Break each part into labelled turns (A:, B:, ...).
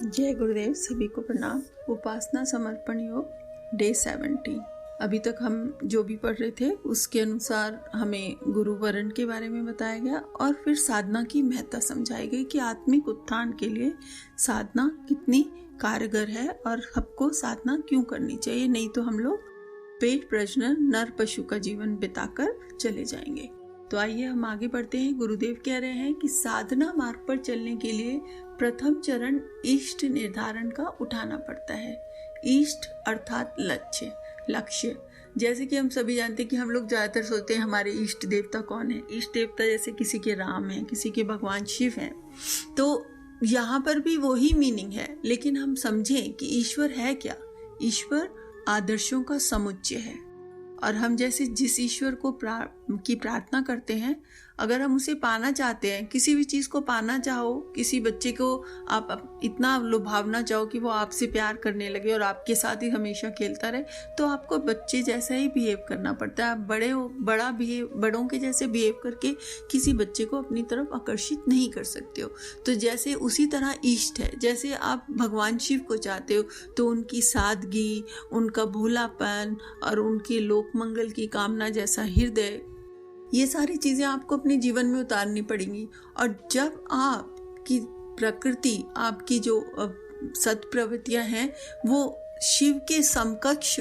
A: जय गुरुदेव, सभी को प्रणाम। उपासना समर्पण योग डे 70। अभी तक हम जो भी पढ़ रहे थे उसके अनुसार हमें गुरु वरण के बारे में बताया गया और फिर साधना की महत्ता समझाई गई कि आत्मिक उत्थान के लिए साधना कितनी कारगर है और सबको साधना क्यों करनी चाहिए, नहीं तो हम लोग पेट प्रजनन नर पशु का जीवन बिताकर चले जाएंगे। तो आइए हम आगे बढ़ते हैं। गुरुदेव कह रहे हैं कि साधना मार्ग पर चलने के लिए प्रथम चरण इष्ट निर्धारण का उठाना पड़ता है। इष्ट अर्थात लक्ष्य। जैसे कि हम सभी जानते हैं कि हम लोग ज्यादातर सोचते हैं हमारे इष्ट देवता कौन है। इष्ट देवता जैसे किसी के राम है, किसी के भगवान शिव हैं। तो यहाँ पर भी वही मीनिंग है, लेकिन हम समझें कि ईश्वर है क्या। ईश्वर आदर्शों का समुच्चय है और हम जैसे जिस ईश्वर को की प्रार्थना करते हैं, अगर हम उसे पाना चाहते हैं, किसी भी चीज़ को पाना चाहो, किसी बच्चे को आप इतना लुभावना चाहो कि वो आपसे प्यार करने लगे और आपके साथ ही हमेशा खेलता रहे, तो आपको बच्चे जैसा ही बिहेव करना पड़ता है। आप बड़ों के जैसे बिहेव करके किसी बच्चे को अपनी तरफ आकर्षित नहीं कर सकते हो। तो जैसे उसी तरह इष्ट है, जैसे आप भगवान शिव को चाहते हो तो उनकी सादगी, उनका भोलापन और उनके लोक मंगल की कामना जैसा हृदय, ये सारी चीजें आपको अपने जीवन में उतारनी पड़ेंगी। और जब आपकी प्रकृति, आपकी जो सत्प्रवृत्तियां हैं वो शिव के समकक्ष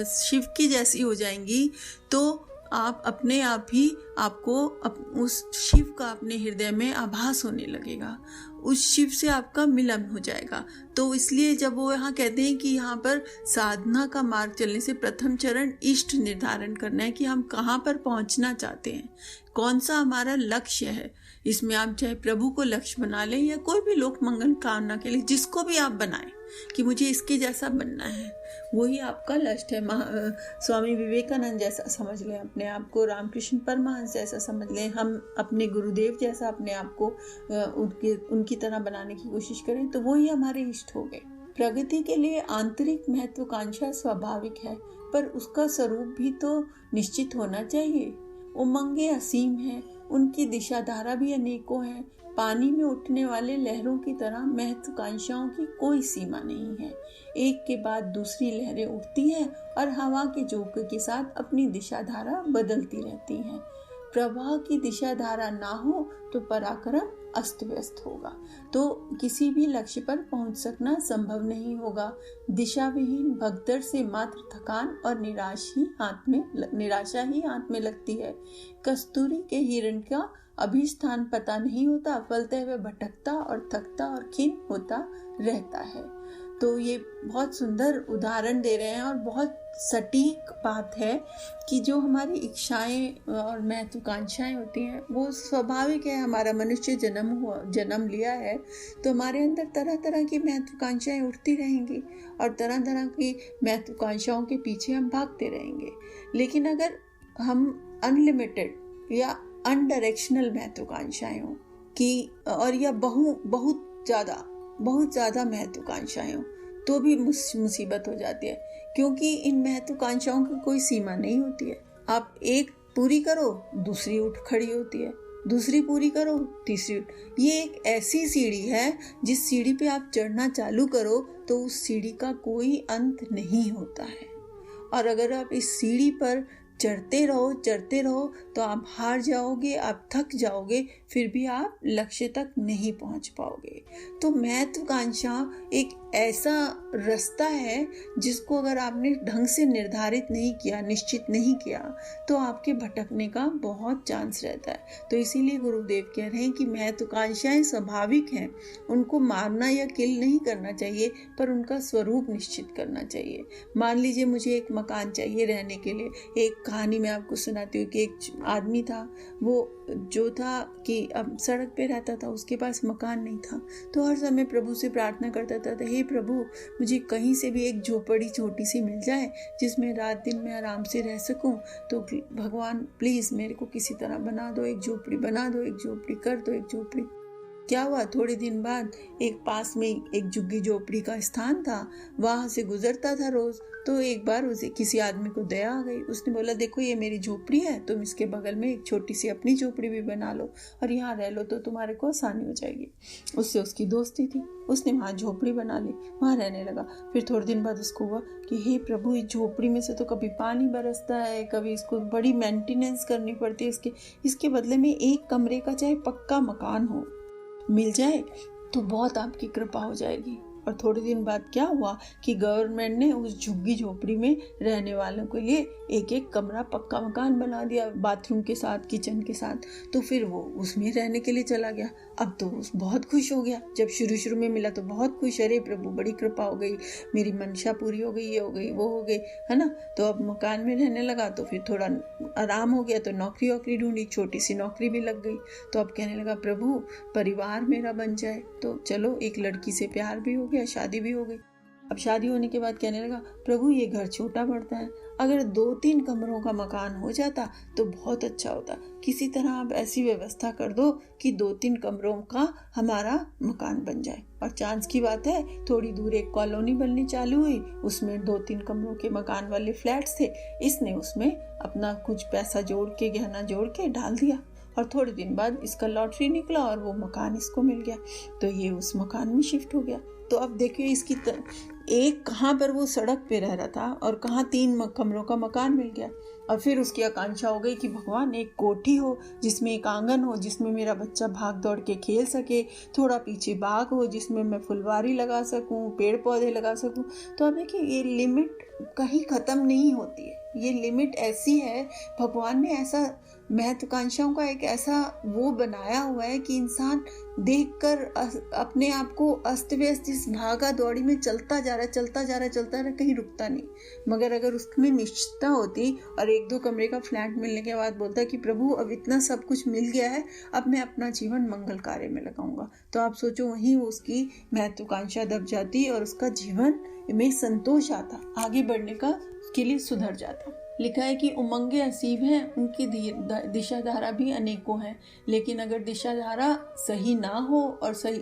A: शिव की जैसी हो जाएंगी, तो आप अपने आप ही आपको उस शिव का अपने हृदय में आभास होने लगेगा, उस शिव से आपका मिलन हो जाएगा। तो इसलिए जब वो यहाँ कहते हैं कि यहाँ पर साधना का मार्ग चलने से प्रथम चरण इष्ट निर्धारण करना है कि हम कहाँ पर पहुँचना चाहते हैं, कौन सा हमारा लक्ष्य है। इसमें आप चाहे प्रभु को लक्ष्य बना लें या कोई भी लोक मंगल कामना के लिए जिसको भी आप बनाएं कि मुझे इसके जैसा बनना है, वही आपका लक्ष्य है। स्वामी विवेकानंद जैसा समझ लें अपने आप को, रामकृष्ण परमहंस जैसा समझ लें, हम अपने गुरुदेव जैसा अपने आप को उनकी तरह बनाने की कोशिश करें, तो वही हमारे इष्ट हो गए। प्रगति के लिए आंतरिक महत्वाकांक्षा स्वाभाविक है, पर उसका स्वरूप भी तो निश्चित होना चाहिए। उमंगे असीम है, उनकी दिशा धारा भी अनेकों है। पानी में उठने वाले लहरों की तरह महत्वाकांक्षाओं की कोई सीमा नहीं है। एक के बाद दूसरी लहरें उठती हैं और हवा के झोंके के साथ अपनी दिशा धारा बदलती रहती हैं। प्रवाह की दिशा धारा ना हो तो पराक्रम अस्त व्यस्त होगा, तो किसी भी लक्ष्य पर पहुंच सकना संभव नहीं होगा। दिशा विहीन भगदड़ से मात्र थकान और निराशा ही हाथ में लगती है। कस्तूरी के हिरण का अभिस्थान पता नहीं होता, फलते हुए भटकता और थकता और खिन्न होता रहता है। तो ये बहुत सुंदर उदाहरण दे रहे हैं और बहुत सटीक बात है कि जो हमारी इच्छाएं और महत्वाकांक्षाएं होती हैं वो स्वाभाविक है। हमारा मनुष्य जन्म लिया है तो हमारे अंदर तरह तरह की महत्वाकांक्षाएं उठती रहेंगी और तरह तरह की महत्वाकांक्षाओं के पीछे हम भागते रहेंगे। लेकिन अगर हम अनलिमिटेड या अनडायरेक्शनल महत्वाकांक्षाएं हो कि और या बहुत ज़्यादा महत्वाकांक्षाएं हो तो भी मुसीबत हो जाती है, क्योंकि इन महत्वाकांक्षाओं की कोई सीमा नहीं होती है। आप एक पूरी करो, दूसरी उठ खड़ी होती है, दूसरी पूरी करो, तीसरी। ये एक ऐसी सीढ़ी है जिस सीढ़ी पे आप चढ़ना चालू करो तो उस सीढ़ी का कोई अंत नहीं होता है। और अगर आप इस सीढ़ी पर चढ़ते रहो तो आप हार जाओगे, आप थक जाओगे, फिर भी आप लक्ष्य तक नहीं पहुंच पाओगे। तो महत्वाकांक्षा एक ऐसा रास्ता है जिसको अगर आपने ढंग से निर्धारित नहीं किया, निश्चित नहीं किया, तो आपके भटकने का बहुत चांस रहता है। तो इसीलिए गुरुदेव कह रहे हैं कि महत्वाकांक्षाएं स्वाभाविक हैं, उनको मारना या किल नहीं करना चाहिए, पर उनका स्वरूप निश्चित करना चाहिए। मान लीजिए मुझे एक मकान चाहिए रहने के लिए। एक कहानी मैं आपको सुनाती हूँ कि एक आदमी था, वो जो था कि अब सड़क पे रहता था, उसके पास मकान नहीं था, तो हर समय प्रभु से प्रार्थना करता था, हे प्रभु, मुझे कहीं से भी एक झोपड़ी छोटी सी मिल जाए जिसमें रात दिन मैं आराम से रह सकूं। तो भगवान प्लीज़ मेरे को किसी तरह बना दो, एक झोपड़ी बना दो, एक झोपड़ी कर दो, एक झोपड़ी। क्या हुआ, थोड़े दिन बाद एक पास में एक झुग्गी झोपड़ी का स्थान था, वहां से गुजरता था रोज। तो एक बार उसे किसी आदमी को दया आ गई। उसने बोला, देखो ये मेरी झोपड़ी है, तुम इसके बगल में एक छोटी सी अपनी झोपड़ी भी बना लो और यहाँ रह लो, तो तुम्हारे को आसानी हो जाएगी। उससे उसकी दोस्ती थी, उसने वहाँ झोपड़ी बना ली, वहाँ रहने लगा। फिर थोड़े दिन बाद उसको हुआ कि हे प्रभु, इस झोपड़ी में से तो कभी पानी बरसता है, कभी इसको बड़ी मेंटेनेंस करनी पड़ती है, इसके बदले में एक कमरे का चाहे पक्का मकान हो मिल जाए तो बहुत आपकी कृपा हो जाएगी। और थोड़े दिन बाद क्या हुआ कि गवर्नमेंट ने उस झुग्गी झोपड़ी में रहने वालों के लिए एक एक कमरा पक्का मकान बना दिया, बाथरूम के साथ, किचन के साथ। तो फिर वो उसमें रहने के लिए चला गया। अब तो बहुत खुश हो गया। जब शुरू में मिला तो बहुत खुश, अरे प्रभु बड़ी कृपा हो गई, मेरी मंशा पूरी हो गई, ये हो गई, वो हो गई, है ना। तो अब मकान में रहने लगा तो फिर थोड़ा आराम हो गया, तो नौकरी ढूंढी, छोटी सी नौकरी भी लग गई। तो अब कहने लगा, प्रभु परिवार मेरा बन जाए। तो चलो, एक लड़की से प्यार भी हो गया, शादी भी हो गई। अब शादी होने के बाद कहने लगा, प्रभु ये घर छोटा पड़ता है, अगर 2-3 कमरों का मकान हो जाता तो बहुत अच्छा होता। किसी तरह आप ऐसी व्यवस्था कर दो कि 2-3 कमरों का हमारा मकान बन जाए। और चांस की बात है, थोड़ी दूर एक कॉलोनी बननी चालू हुई, उसमें 2-3 कमरों के मकान वाले फ्लैट्स थे। इसने उसमें अपना कुछ पैसा जोड़ के, गहना जोड़ के डाल दिया और थोड़े दिन बाद इसका लॉटरी निकला और वो मकान इसको मिल गया। तो ये उस मकान में शिफ्ट हो गया। तो अब देखिए इसकी एक कहाँ पर वो सड़क पे रह रहा था और कहाँ 3 कमरों का मकान मिल गया। और फिर उसकी आकांक्षा हो गई कि भगवान एक कोठी हो जिसमें एक आंगन हो, जिसमें मेरा बच्चा भाग दौड़ के खेल सके, थोड़ा पीछे बाग हो जिसमें मैं फुलवारी लगा सकूं, पेड़ पौधे लगा सकूं। तो अब देखिए ये लिमिट कहीं ख़त्म नहीं होती है, ये लिमिट ऐसी है, भगवान ने ऐसा महत्वाकांक्षाओं का एक ऐसा वो बनाया हुआ है कि इंसान देखकर अपने आप को अस्त व्यस्त इस भागा दौड़ी में चलता जा रहा है, कहीं रुकता नहीं। मगर अगर उसमें निश्चितता होती और 1-2 कमरे का फ्लैट मिलने के बाद बोलता कि प्रभु अब इतना सब कुछ मिल गया है, अब मैं अपना जीवन मंगल कार्य में लगाऊंगा, तो आप सोचो वहीं उसकी महत्वाकांक्षा दब जाती और उसका जीवन में संतोष आता, आगे बढ़ने का उसके लिए सुधर जाता। लिखा है कि उमंगे असीब हैं, उनकी दिशा धारा भी अनेकों हैं, लेकिन अगर दिशा धारा सही ना हो और सही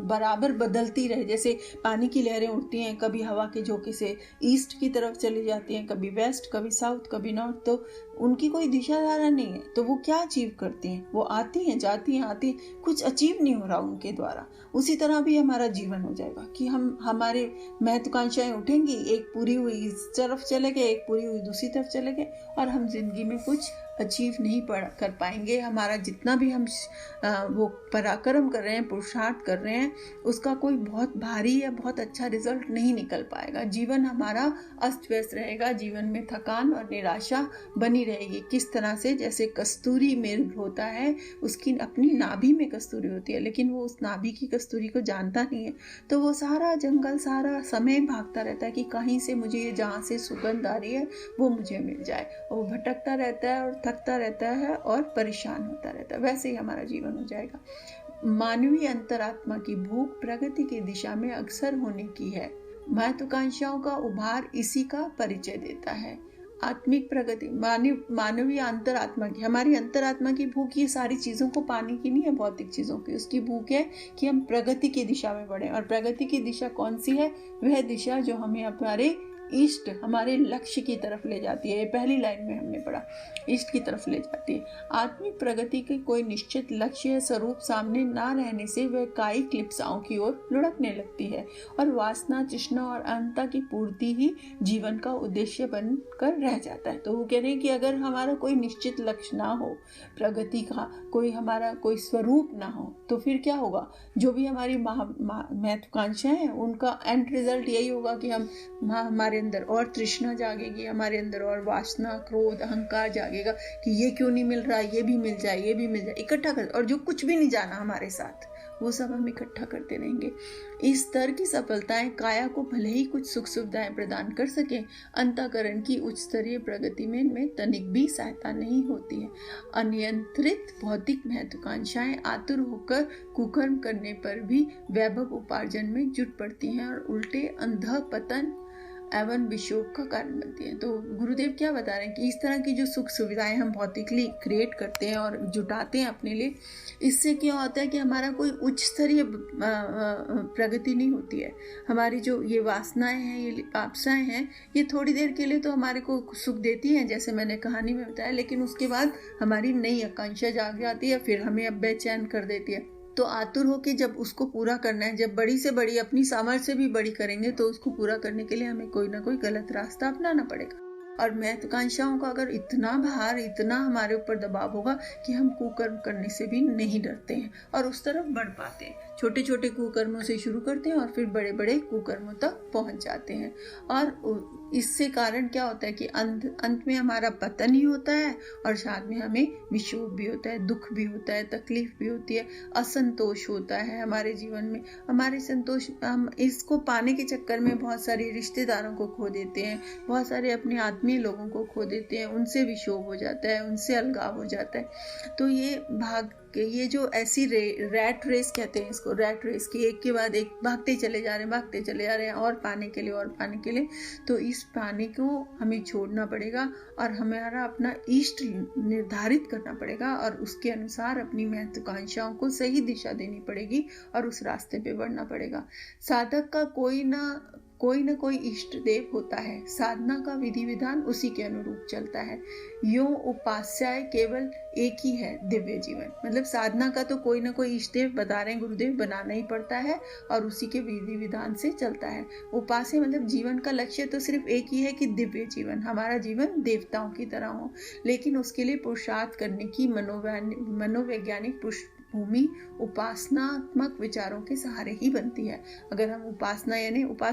A: बराबर बदलती रहे, जैसे पानी की लहरें उठती हैं, कभी हवा के झोंके से ईस्ट की तरफ चली जाती हैं, कभी वेस्ट, कभी साउथ, कभी नॉर्थ, तो उनकी कोई दिशा धारा नहीं है, तो वो क्या अचीव करती हैं? वो आती हैं, जाती हैं, आती हैं, कुछ अचीव नहीं हो रहा उनके द्वारा। उसी तरह भी हमारा जीवन हो जाएगा कि हमारे महत्वाकांक्षाएं उठेंगी, एक पूरी हुई इस तरफ चले गए, एक पूरी हुई दूसरी तरफ चले गए, और हम जिंदगी में कुछ अचीव नहीं कर पाएंगे। हमारा जितना भी हम वो पराक्रम कर रहे हैं, पुरुषार्थ कर रहे हैं, उसका कोई बहुत भारी या बहुत अच्छा रिजल्ट नहीं निकल पाएगा। जीवन हमारा अस्त व्यस्त रहेगा, जीवन में थकान और निराशा बनी रहेगी। किस तरह से, जैसे कस्तूरी मृग होता है, उसकी अपनी नाभि में कस्तूरी होती है, लेकिन वो उस नाभि की कस्तूरी को जानता नहीं है, तो वो सारा जंगल, सारा समय भागता रहता है कि कहीं से मुझे जहाँ से सुगंध आ रही है वो मुझे मिल जाए, और वो भटकता रहता है और थकता रहता है और परेशान होता रहता है। वैसे ही हमारा जीवन हो जाएगा। मानवीय अंतरात्मा की भूख प्रगति की दिशा में अक्सर होने की है। महत्वाकांक्षाओं का उभार इसी का परिचय देता है। आत्मिक प्रगति, मानवीय अंतरात्मा की, हमारी अंतरात्मा की भूख ये सारी चीज़ों को पाने की नहीं है, भौतिक चीज़ों की, उसकी भूख है कि हम प्रगति की दिशा में बढ़ें। और प्रगति की दिशा कौन सी है? वह दिशा जो हमें हमारे ईस्ट, हमारे लक्ष्य की तरफ ले जाती है। ये पहली लाइन में हमने पढ़ा, ईस्ट की तरफ ले जाती है। आत्मिक प्रगति के कोई निश्चित लक्ष्य या स्वरूप सामने ना रहने से वह कायिक लिप्साओं की ओर लुढ़कने लगती है, और वासना, तृष्णा और अहंता की पूर्ति ही जीवन का उद्देश्य बनकर रह जाता है। तो वो कह रहे हैं कि अगर हमारा कोई निश्चित लक्ष्य ना हो, प्रगति का कोई हमारा कोई स्वरूप ना हो, तो फिर क्या होगा? जो भी हमारी महत्वाकांक्षाएं हैं, उनका एंड रिजल्ट यही होगा कि हमारे अंदर और तृष्णा जागेगी, हमारे अंदर और वासना, क्रोध, अहंकार जागेगा कि ये क्यों नहीं मिल रहा, ये भी मिल जाए, ये भी मिल जाए, इकट्ठा कर, और जो कुछ भी नहीं जाना हमारे साथ वो सब हम इकट्ठा करते रहेंगे। इस स्तर की सफलताएं काया को भले ही कुछ सुख सुविधाएं प्रदान कर सके, अंतःकरण की उच्च स्तरीय प्रगति में इनमें तनिक भी सहायता नहीं होती है। अनियंत्रित भौतिक महत्वाकांक्षाएं आतुर होकर कुकर्म करने पर भी वैभव उपार्जन में जुट पड़ती हैं और उल्टे अंधा पतन एवं विशोक का कारण बनती हैं। तो गुरुदेव क्या बता रहे हैं कि इस तरह की जो सुख सुविधाएं हम भौतिकली क्रिएट करते हैं और जुटाते हैं अपने लिए, इससे क्या होता है कि हमारा कोई उच्च स्तरीय प्रगति नहीं होती है। हमारी जो ये वासनाएं हैं, ये लिपापसाएं हैं, ये थोड़ी देर के लिए तो हमारे को सुख देती हैं, जैसे मैंने कहानी में बताया, लेकिन उसके बाद हमारी नई आकांक्षा जाग जाती है, फिर हमें अब बेचैन कर देती है। तो आतुर होके जब उसको पूरा करना है, जब बड़ी से बड़ी अपनी सामर्थ्य से भी बड़ी करेंगे, तो उसको पूरा करने के लिए हमें कोई ना कोई गलत रास्ता अपनाना पड़ेगा। और महत्वाकांक्षाओं का अगर इतना भार, इतना हमारे ऊपर दबाव होगा कि हम कुकर्म करने से भी नहीं डरते हैं और उस तरफ बढ़ पाते हैं। छोटे छोटे कुकर्मों से शुरू करते हैं और फिर बड़े बड़े कुकर्मों तक पहुंच जाते हैं। और इससे कारण क्या होता है कि अंत में हमारा पतन ही होता है और साथ में हमें विक्षोभ भी होता है, दुख भी होता है, तकलीफ भी होती है, असंतोष होता है हमारे जीवन में। हमारे संतोष, हम इसको पाने के चक्कर में बहुत सारे रिश्तेदारों को खो देते हैं, बहुत सारे अपने आत्मीय लोगों को खो देते हैं, उनसे विक्षोभ हो जाता है, उनसे अलगाव हो जाता है। तो ये जो ऐसी रैट रेस कहते हैं इसको, रैट रेस की एक के बाद एक भागते चले जा रहे हैं और पाने के लिए, तो इस पाने को हमें छोड़ना पड़ेगा और हमारा अपना इष्ट निर्धारित करना पड़ेगा और उसके अनुसार अपनी महत्वाकांक्षाओं को सही दिशा देनी पड़ेगी और उस रास्ते पे बढ़ना पड़ेगा। साधक का कोई ना कोई इष्ट देव होता है, साधना का विधि विधान उसी के अनुरूप चलता है। यो उपास्याय केवल एक ही है, दिव्य जीवन। मतलब साधना का तो कोई ना कोई इष्ट देव बता रहे हैं गुरुदेव, बनाना ही पड़ता है और उसी के विधि विधान से चलता है। उपास्य मतलब जीवन का लक्ष्य तो सिर्फ एक ही है कि दिव्य जीवन, हमारा जीवन देवताओं की तरह हो, लेकिन उसके लिए पुरुषार्थ करने की मनोवैज्ञानिक भूमि उपासनात्मक विचारों के सहारे ही बनती है। अगर हम उपासना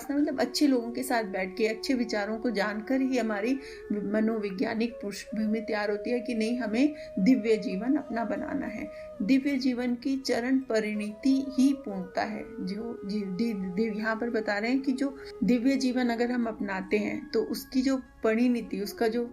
A: मतलब अच्छे लोगों के साथ बैठ के अच्छे विचारों को जानकर ही हमारी मनोवैज्ञानिक पृष्ठभूमि तैयार होती है कि नहीं, हमें दिव्य जीवन अपना बनाना है। दिव्य जीवन की चरण परिणति ही पूर्णता है। जो यहाँ पर बता रहे हैं कि जो दिव्य जीवन अगर हम अपनाते हैं तो उसकी जो परिणति, उसका जो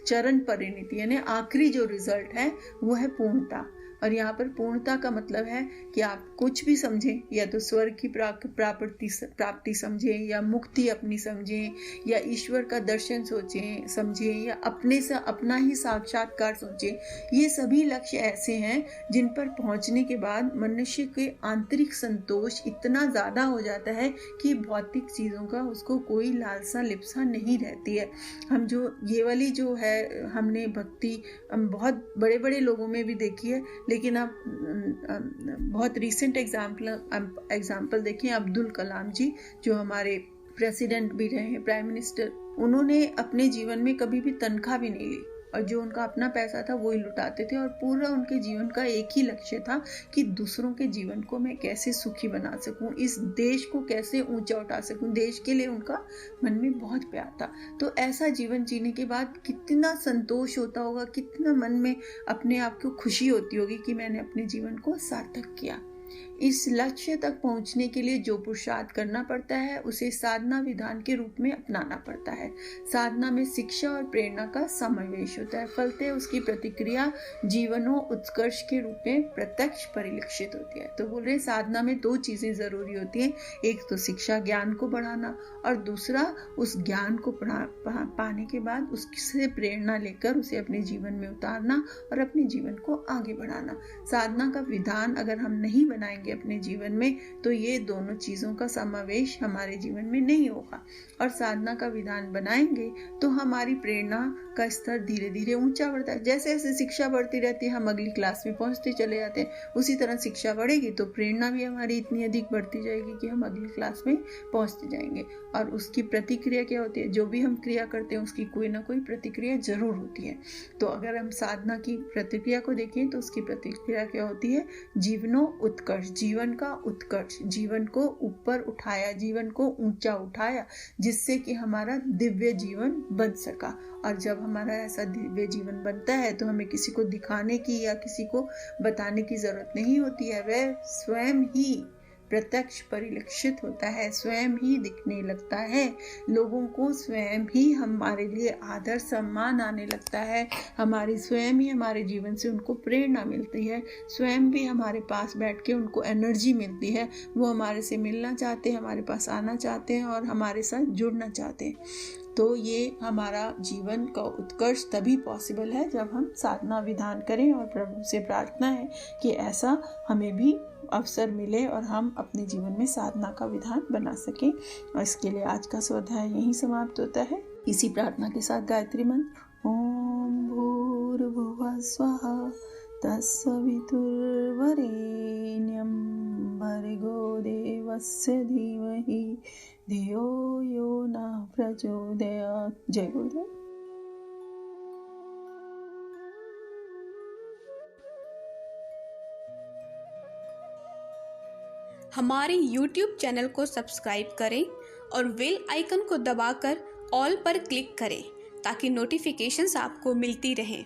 A: चरण परिणति यानी आखिरी जो रिजल्ट है वो है पूर्णता। और यहाँ पर पूर्णता का मतलब है कि आप कुछ भी समझें, या तो स्वर्ग की प्राप्ति समझें, या मुक्ति अपनी समझें, या ईश्वर का दर्शन समझें, या अपने से अपना ही साक्षात्कार सोचें। ये सभी लक्ष्य ऐसे हैं जिन पर पहुंचने के बाद मनुष्य के आंतरिक संतोष इतना ज़्यादा हो जाता है कि भौतिक चीज़ों का उसको कोई लालसा लिप्सा नहीं रहती है। हम जो ये वाली जो है, हमने भक्ति बहुत बड़े बड़े लोगों में भी देखी है, लेकिन आप बहुत रीसेंट एग्जाम्पल देखिए, अब्दुल कलाम जी जो हमारे प्रेसिडेंट भी रहे हैं, प्राइम मिनिस्टर, उन्होंने अपने जीवन में कभी भी तनख्वाह भी नहीं ली और जो उनका अपना पैसा था वो ही लुटाते थे और पूरा उनके जीवन का एक ही लक्ष्य था कि दूसरों के जीवन को मैं कैसे सुखी बना सकूं, इस देश को कैसे ऊंचा उठा सकूं। देश के लिए उनका मन में बहुत प्यार था। तो ऐसा जीवन जीने के बाद कितना संतोष होता होगा, कितना मन में अपने आप को खुशी होती होगी कि मैंने अपने जीवन को सार्थक किया। इस लक्ष्य तक पहुंचने के लिए जो पुरुषार्थ करना पड़ता है उसे साधना विधान के रूप में अपनाना पड़ता है। साधना में शिक्षा और प्रेरणा का समावेश होता है, फलते उसकी प्रतिक्रिया जीवनों उत्कर्ष के रूप में प्रत्यक्ष परिलक्षित होती है। तो बोल रहे साधना में दो चीजें जरूरी होती हैं, एक तो शिक्षा ज्ञान को बढ़ाना और दूसरा उस ज्ञान को पाने के बाद उससे प्रेरणा लेकर उसे अपने जीवन में उतारना और अपने जीवन को आगे बढ़ाना। साधना का विधान अगर हम नहीं बनाएंगे अपने जीवन में तो ये दोनों चीजों का समावेश हमारे जीवन में नहीं होगा। और साधना का विधान बनाएंगे तो हमारी प्रेरणा का स्तर धीरे धीरे ऊंचा बढ़ता है। जैसे जैसे शिक्षा बढ़ती रहती है हम अगली क्लास में पहुंचते चले जाते हैं, उसी तरह शिक्षा बढ़ेगी तो प्रेरणा भी हमारी इतनी अधिक बढ़ती जाएगी कि हम अगली क्लास में पहुंचते जाएंगे। और उसकी प्रतिक्रिया क्या होती है, जो भी हम क्रिया करते हैं उसकी कोई ना कोई प्रतिक्रिया जरूर होती है। तो अगर हम साधना की प्रतिक्रिया को देखें तो उसकी प्रतिक्रिया क्या होती है, जीवनों उत्कर्ष, जीवन का उत्कर्ष, जीवन को ऊपर उठाया, जीवन को ऊंचा उठाया, जिससे कि हमारा दिव्य जीवन बन सका। और जब हमारा ऐसा दिव्य जीवन बनता है तो हमें किसी को दिखाने की या किसी को बताने की जरूरत नहीं होती है, वह स्वयं ही प्रत्यक्ष परिलक्षित होता है, स्वयं ही दिखने लगता है। लोगों को स्वयं ही हमारे लिए आदर सम्मान आने लगता है, हमारी स्वयं ही हमारे जीवन से उनको प्रेरणा मिलती है, स्वयं भी हमारे पास बैठ के उनको एनर्जी मिलती है। वो हमारे से मिलना चाहते हैं, हमारे पास आना चाहते हैं और हमारे साथ जुड़ना चाहते हैं। तो ये हमारा जीवन का उत्कर्ष तभी पॉसिबल है जब हम साधना विधान करें, और प्रभु से प्रार्थना है कि ऐसा हमें भी अवसर मिले और हम अपने जीवन में साधना का विधान बना सकें। और इसके लिए आज का स्वाध्याय यहीं समाप्त होता है। इसी प्रार्थना के साथ गायत्री मंत्र, ओम भूर्भुवः स्वः तत्सवितुर्वरेण्यं भर्गो देवस्य धीमहि धियो यो नः प्रचोदयात्। जय गुरुदेव।
B: हमारे YouTube चैनल को सब्सक्राइब करें और बेल आइकन को दबाकर ऑल पर क्लिक करें ताकि नोटिफिकेशंस आपको मिलती रहें।